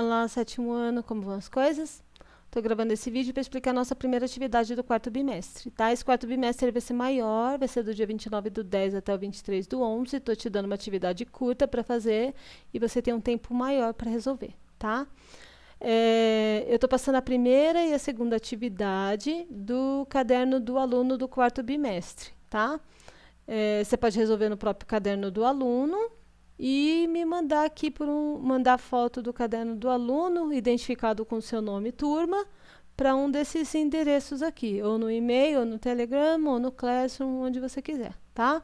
Olá, sétimo ano, como vão as coisas? Estou gravando esse vídeo para explicar a nossa primeira atividade do quarto bimestre, tá? Esse quarto bimestre ele vai ser maior, vai ser do dia 29/10 até o 23/11. Estou te dando uma atividade curta para fazer e você tem um tempo maior para resolver, tá? Eu estou passando a primeira e a segunda atividade do caderno do aluno do quarto bimestre, tá? Você pode resolver no próprio caderno do aluno e me mandar aqui mandar foto do caderno do aluno, identificado com seu nome e turma, para um desses endereços aqui, ou no e-mail, ou no Telegram, ou no Classroom, onde você quiser, tá?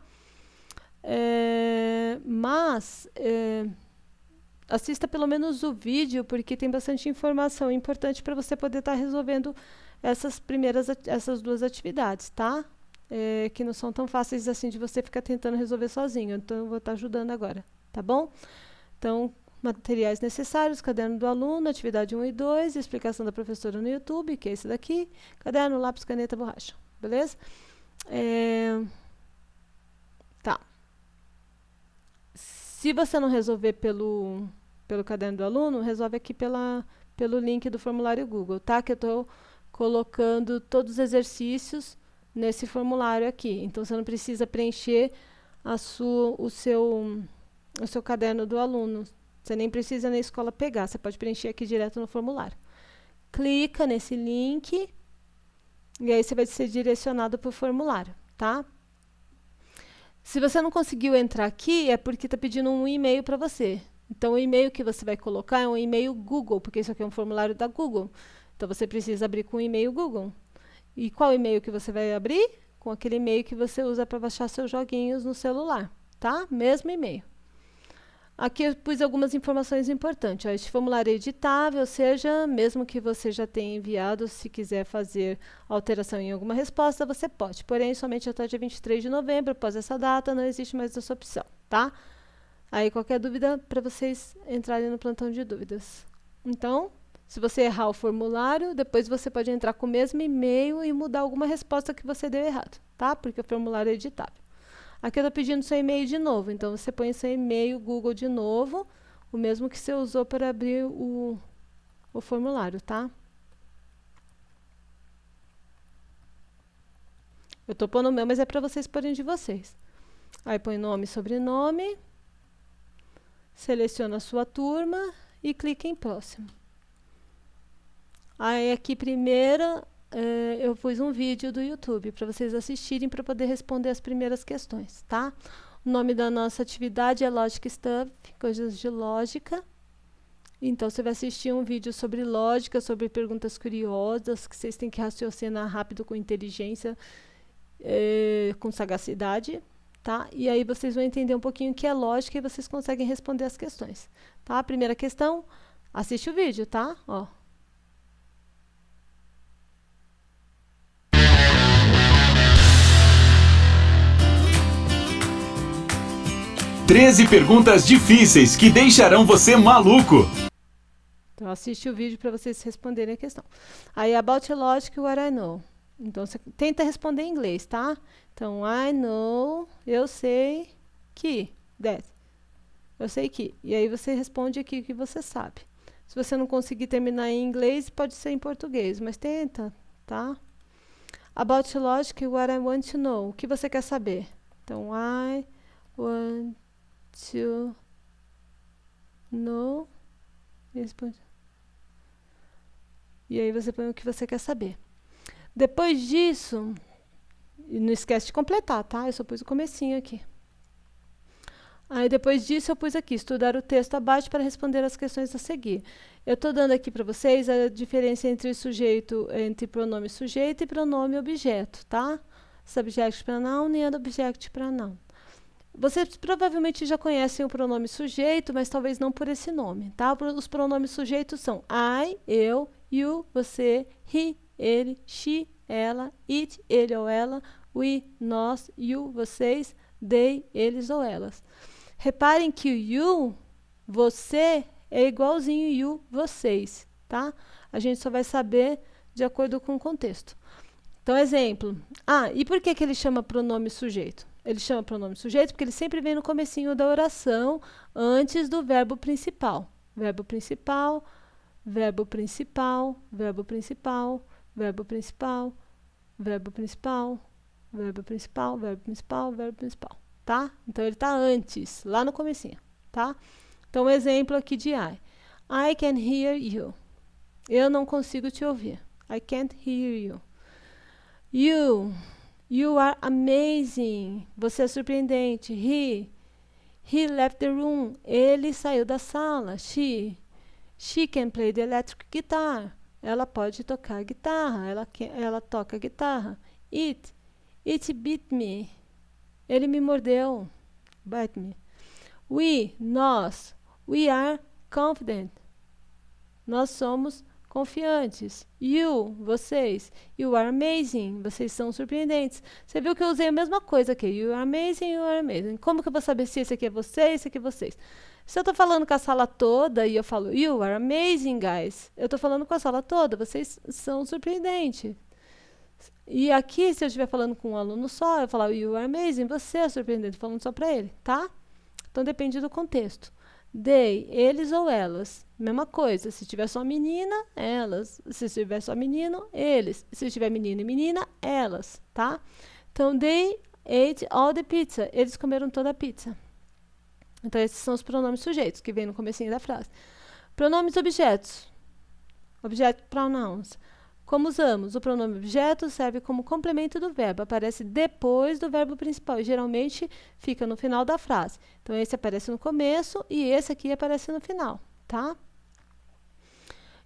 Assista pelo menos o vídeo, porque tem bastante informação importante para você poder estar resolvendo essas duas atividades, tá? Que não são tão fáceis assim de você ficar tentando resolver sozinho, então eu vou estar ajudando agora, tá bom? Então, materiais necessários, caderno do aluno, atividade 1 e 2, explicação da professora no YouTube, que é esse daqui, caderno, lápis, caneta, borracha, beleza? Tá. Se você não resolver pelo caderno do aluno, resolve aqui pelo link do formulário Google, tá? Que eu estou colocando todos os exercícios nesse formulário aqui. Então, você não precisa preencher o seu caderno do aluno. Você nem precisa na escola pegar. Você pode preencher aqui direto no formulário. Clica nesse link e aí você vai ser direcionado para o formulário, tá? Se você não conseguiu entrar aqui, é porque está pedindo um e-mail para você. Então, o e-mail que você vai colocar é um e-mail Google, porque isso aqui é um formulário da Google. Então, você precisa abrir com o e-mail Google. E qual e-mail que você vai abrir? Com aquele e-mail que você usa para baixar seus joguinhos no celular, tá? Mesmo e-mail. Aqui eu pus algumas informações importantes. Ó, este formulário é editável, ou seja, mesmo que você já tenha enviado, se quiser fazer alteração em alguma resposta, você pode. Porém, somente até dia 23 de novembro, após essa data, não existe mais essa opção, tá? Aí, qualquer dúvida, para vocês entrarem no plantão de dúvidas. Então, se você errar o formulário, depois você pode entrar com o mesmo e-mail e mudar alguma resposta que você deu errado, tá? Porque o formulário é editável. Aqui eu estou pedindo seu e-mail de novo, então você põe seu e-mail Google de novo, o mesmo que você usou para abrir o formulário, tá? Eu estou pondo o meu, mas é para vocês porem de vocês. Aí põe nome e sobrenome, seleciona a sua turma e clica em próximo. Aí aqui primeiro eu pus um vídeo do YouTube para vocês assistirem para poder responder as primeiras questões, tá? O nome da nossa atividade é Logic Stuff, coisas de lógica. Então, você vai assistir um vídeo sobre lógica, sobre perguntas curiosas, que vocês têm que raciocinar rápido com inteligência, com sagacidade, tá? E aí vocês vão entender um pouquinho o que é lógica e vocês conseguem responder as questões, tá? A primeira questão, assiste o vídeo, tá? Ó. 13 perguntas difíceis que deixarão você maluco. Então, assiste o vídeo para vocês responderem a questão. Aí, about logic, what I know. Então, você tenta responder em inglês, tá? Então, I know, eu sei que, that. Eu sei que. E aí, você responde aqui o que você sabe. Se você não conseguir terminar em inglês, pode ser em português, mas tenta, tá? About logic, what I want to know. O que você quer saber? Então, I want to know. E aí você põe o que você quer saber. Depois disso, não esquece de completar, tá? Eu só pus o comecinho aqui. Aí depois disso eu pus aqui, estudar o texto abaixo para responder as questões a seguir. Eu estou dando aqui para vocês a diferença entre pronome sujeito e pronome objeto, tá? Subject pronoun e object pronoun. Vocês provavelmente já conhecem o pronome sujeito, mas talvez não por esse nome, tá? Os pronomes sujeitos são I, eu, you, você, he, ele, she, ela, it, ele ou ela, we, nós, you, vocês, they, eles ou elas. Reparem que o you, você, é igualzinho you, vocês, tá? A gente só vai saber de acordo com o contexto. Então, exemplo. E por que ele chama pronome sujeito? Ele chama pronome sujeito porque ele sempre vem no comecinho da oração, antes do verbo principal. Verbo principal, verbo principal, verbo principal, verbo principal, verbo principal, verbo principal, verbo principal, verbo principal, tá? Então ele está antes, lá no comecinho, tá? Então um exemplo aqui de I can hear you. Eu não consigo te ouvir. I can't hear you. You are amazing. Você é surpreendente. He left the room. Ele saiu da sala. She can play the electric guitar. Ela pode tocar guitarra. Ela toca guitarra. It bit me. Ele me mordeu. Bite me. Nós. We are confident. Nós somos confiantes. You, vocês. You are amazing. Vocês são surpreendentes. Você viu que eu usei a mesma coisa aqui. You are amazing, you are amazing. Como que eu vou saber se esse aqui é você, esse aqui é vocês? Se eu estou falando com a sala toda e eu falo You are amazing, guys. Eu estou falando com a sala toda. Vocês são surpreendentes. E aqui, se eu estiver falando com um aluno só, eu falar You are amazing. Você é surpreendente. Falando só para ele, tá? Então depende do contexto. They, eles ou elas. Mesma coisa. Se tiver só menina, elas. Se tiver só menino, eles. Se tiver menino e menina, elas, tá? Então, they ate all the pizza. Eles comeram toda a pizza. Então, esses são os pronomes sujeitos, que vem no comecinho da frase. Pronomes objetos. Object pronouns. Como usamos? O pronome objeto serve como complemento do verbo, aparece depois do verbo principal e geralmente fica no final da frase. Então, esse aparece no começo e esse aqui aparece no final, tá?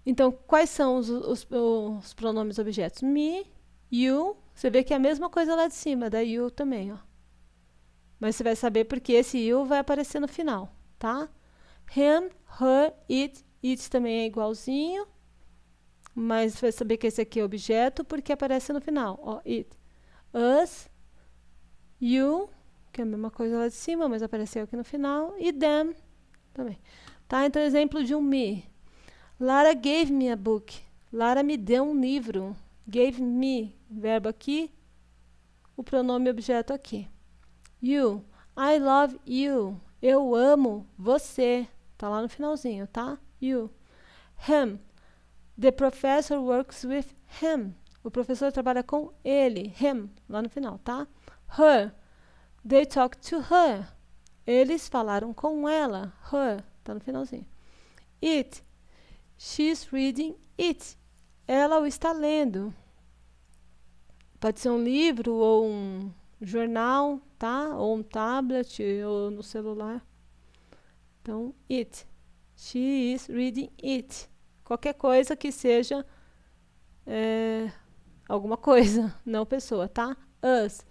Então, quais são os pronomes objetos? Me, you, você vê que é a mesma coisa lá de cima, da you também, ó. Mas você vai saber porque esse you vai aparecer no final, tá? Him, her, it também é igualzinho. Mas vai saber que esse aqui é objeto porque aparece no final. Ó, it. Us, you, que é a mesma coisa lá de cima, mas apareceu aqui no final. E them também. Tá? Então, exemplo de um me. Lara gave me a book. Lara me deu um livro. Gave me, verbo aqui. O pronome objeto aqui. You. I love you. Eu amo você. Tá lá no finalzinho, tá? You. Him. The professor works with him. O professor trabalha com ele. Him, lá no final, tá? Her. They talk to her. Eles falaram com ela. Her, tá no finalzinho. It. She's reading it. Ela o está lendo. Pode ser um livro ou um jornal, tá? Ou um tablet ou no celular. Então, it. She is reading it. Qualquer coisa que seja alguma coisa, não pessoa, tá? Us.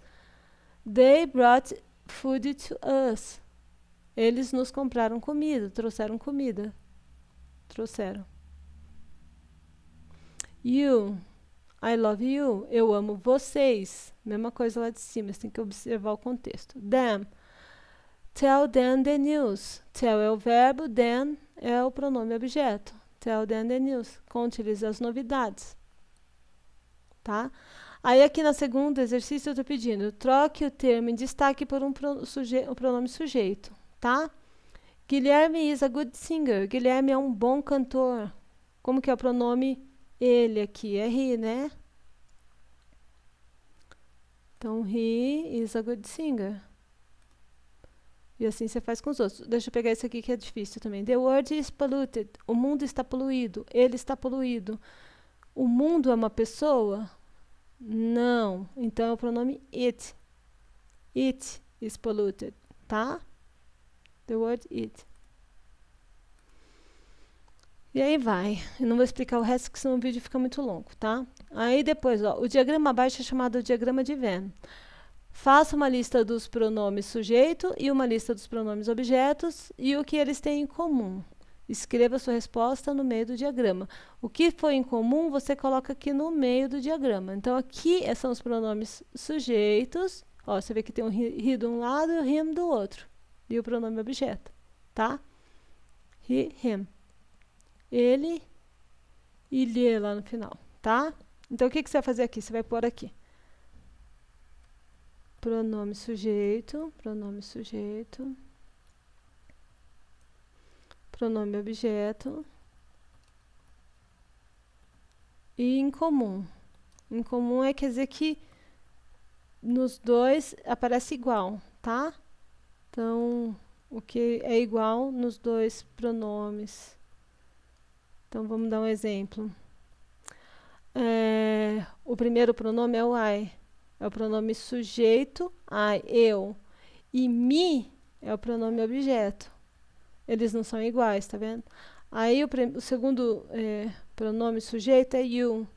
They brought food to us. Eles nos compraram comida, trouxeram comida. Trouxeram. You. I love you. Eu amo vocês. Mesma coisa lá de cima, você tem que observar o contexto. Them. Tell them the news. Tell é o verbo, them é o pronome objeto. Tell them the news. Conte-lhes as novidades. Tá? Aí aqui na segunda exercício eu estou pedindo, troque o termo em destaque por um pronome sujeito. Tá? Guilherme is a good singer. Guilherme é um bom cantor. Como que é o pronome ele aqui? É he, né? Então, he is a good singer. E assim você faz com os outros. Deixa eu pegar esse aqui que é difícil também. The world is polluted. O mundo está poluído. Ele está poluído. O mundo é uma pessoa? Não. Então é o pronome it. It is polluted. Tá? The word it. E aí vai. Eu não vou explicar o resto, porque senão o vídeo fica muito longo, tá? Aí depois, ó, o diagrama abaixo é chamado diagrama de Venn. Faça uma lista dos pronomes sujeito e uma lista dos pronomes objetos e o que eles têm em comum. Escreva sua resposta no meio do diagrama. O que foi em comum, você coloca aqui no meio do diagrama. Então, aqui são os pronomes sujeitos. Ó, você vê que tem um he de um lado e o him do outro. E o pronome objeto, tá? He, him. Ele e lhe lá no final, tá? Então, o que você vai fazer aqui? Você vai pôr aqui. Pronome sujeito, pronome sujeito, pronome objeto, e incomum. Incomum quer dizer que nos dois aparece igual, tá? Então, o que é igual nos dois pronomes. Então, vamos dar um exemplo. O primeiro pronome é o I. É o pronome sujeito, I, eu. E me é o pronome objeto. Eles não são iguais, tá vendo? Aí o segundo pronome sujeito é you.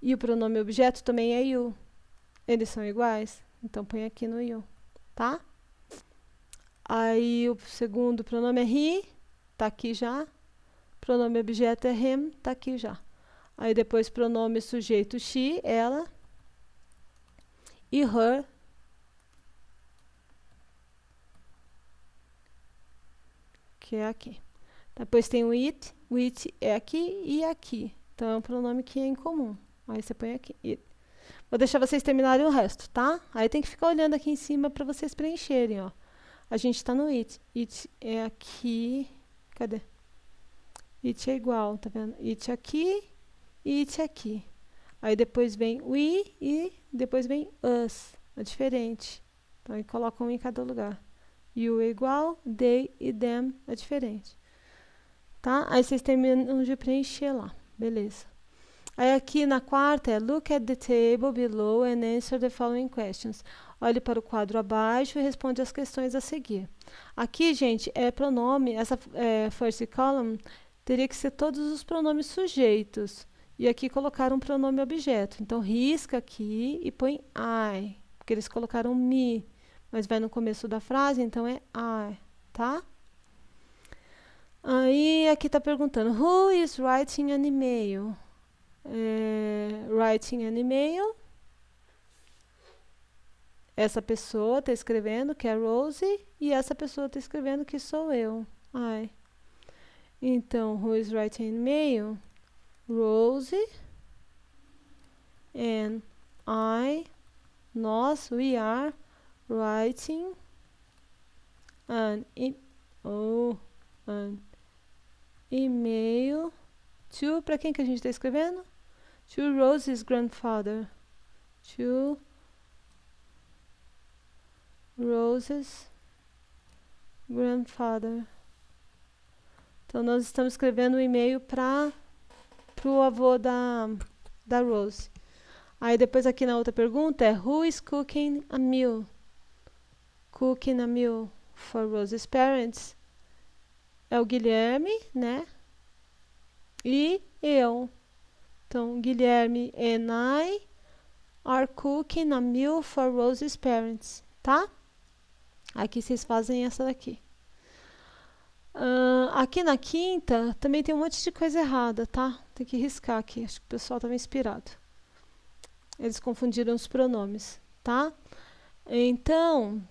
E o pronome objeto também é you. Eles são iguais? Então põe aqui no you, tá? Aí o segundo pronome é he, tá aqui já. Pronome objeto é him, tá aqui já. Aí depois pronome sujeito she, ela. E her, que é aqui. Depois tem o it é aqui e aqui. Então é um pronome que é incomum. Aí você põe aqui, it. Vou deixar vocês terminarem o resto, tá? Aí tem que ficar olhando aqui em cima para vocês preencherem, ó. A gente tá no it. It é aqui. Cadê? It é igual, tá vendo? It aqui e it aqui. Aí depois vem we e depois vem us. É diferente. Então aí coloca um em cada lugar. You é igual, they e them é diferente. Tá? Aí vocês terminam de preencher lá. Beleza. Aí aqui na quarta é look at the table below and answer the following questions. Olhe para o quadro abaixo e responde as questões a seguir. Aqui, gente, é pronome, essa first column teria que ser todos os pronomes sujeitos. E aqui colocaram um pronome objeto. Então, risca aqui e põe I, porque eles colocaram me, mas vai no começo da frase, então é I, tá? Aí aqui está perguntando, who is writing an email? Writing an email. Essa pessoa está escrevendo que é Rose e essa pessoa está escrevendo que sou eu. I. Então, who is writing an email? Rose and I, nós, we are writing an email to, para quem que a gente está escrevendo? To Rose's grandfather. To Rose's grandfather. Então, nós estamos escrevendo um e-mail para o avô da Rose. Aí, depois aqui na outra pergunta é who is cooking a meal? Cooking a meal for Rose's parents. É o Guilherme, né? E eu. Então, Guilherme and I are cooking a meal for Rose's parents, tá? Aqui vocês fazem essa daqui. Aqui na quinta também tem um monte de coisa errada, tá? Tem que riscar aqui, acho que o pessoal estava inspirado. Eles confundiram os pronomes, tá? Então,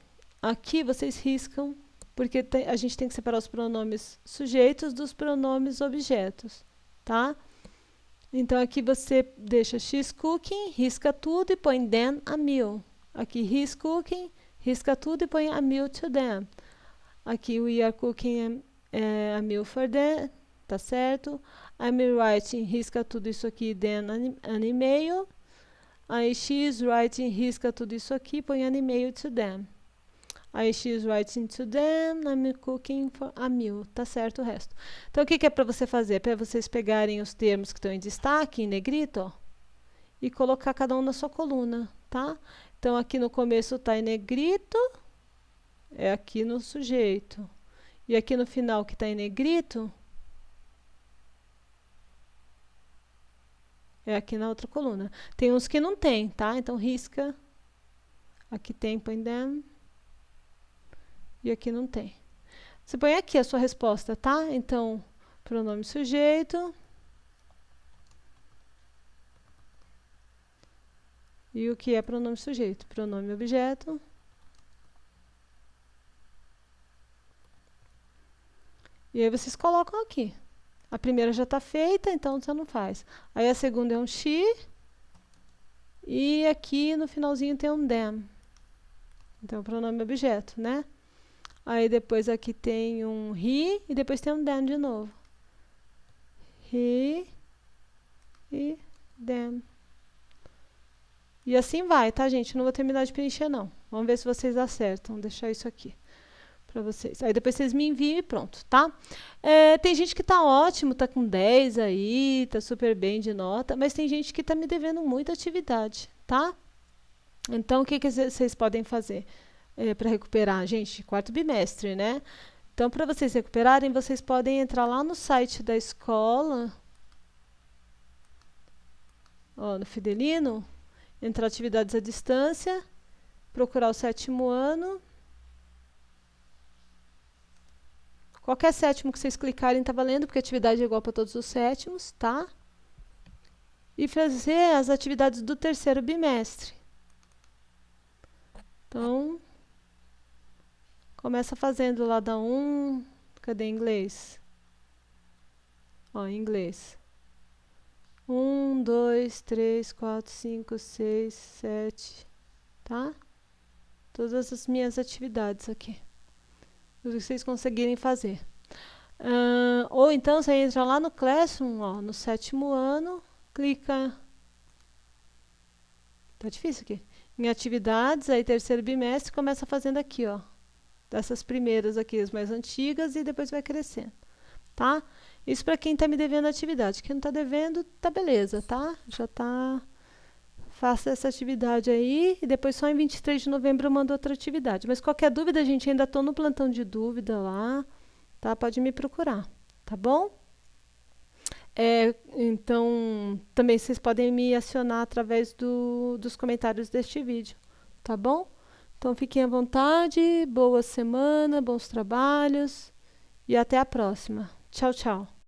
aqui vocês riscam, porque a gente tem que separar os pronomes sujeitos dos pronomes objetos, tá? Então, aqui você deixa she's cooking, risca tudo e põe them a meal. Aqui, he's cooking, risca tudo e põe a meal to them. Aqui, we are cooking a meal for them, tá certo? I'm writing, risca tudo isso aqui, then an email. Aí, she's writing, risca tudo isso aqui, põe an email to them. Aí, she's writing to them, I'm cooking for a meal. Tá certo o resto. Então, o que é para você fazer? Para vocês pegarem os termos que estão em destaque, em negrito, ó, e colocar cada um na sua coluna, tá? Então, aqui no começo está em negrito, é aqui no sujeito. E aqui no final, que está em negrito, é aqui na outra coluna. Tem uns que não tem, tá? Então, risca. Aqui tem, põe them. E aqui não tem. Você põe aqui a sua resposta, tá? Então, pronome sujeito. E o que é pronome sujeito? Pronome objeto. E aí vocês colocam aqui. A primeira já está feita, então você não faz. Aí a segunda é um she. E aqui no finalzinho tem um them. Então, pronome objeto, né? Aí depois aqui tem um he e depois tem um them de novo. He e them. E assim vai, tá, gente? Não vou terminar de preencher, não. Vamos ver se vocês acertam. Vou deixar isso aqui para vocês. Aí depois vocês me enviam e pronto, tá? Tem gente que tá ótimo, tá com 10 aí, tá super bem de nota, mas tem gente que tá me devendo muita atividade, tá? Então, o que vocês podem fazer para recuperar? Gente, quarto bimestre, né? Então, para vocês recuperarem, vocês podem entrar lá no site da escola, ó, no Fidelino, entrar atividades à distância, procurar o 7º ano. Qualquer 7º que vocês clicarem tá valendo, porque a atividade é igual para todos os 7º, tá? E fazer as atividades do 3º bimestre. Então, começa fazendo lá da 1. Cadê inglês? Ó, inglês. 1, 2, 3, 4, 5, 6, 7, tá? Todas as minhas atividades aqui. O que vocês conseguirem fazer. Ou então você entra lá no Classroom, ó, no 7º ano, clica. Tá difícil aqui. Em atividades, aí 3º bimestre, começa fazendo aqui, ó. Dessas primeiras aqui, as mais antigas, e depois vai crescendo, tá? Isso para quem tá me devendo atividade. Quem não tá devendo, tá beleza, tá? Já tá. Faça essa atividade aí e depois só em 23 de novembro eu mando outra atividade. Mas qualquer dúvida, gente, ainda tô no plantão de dúvida lá, tá? Pode me procurar, tá bom? Então, também vocês podem me acionar através dos comentários deste vídeo, tá bom? Então, fiquem à vontade, boa semana, bons trabalhos e até a próxima. Tchau, tchau.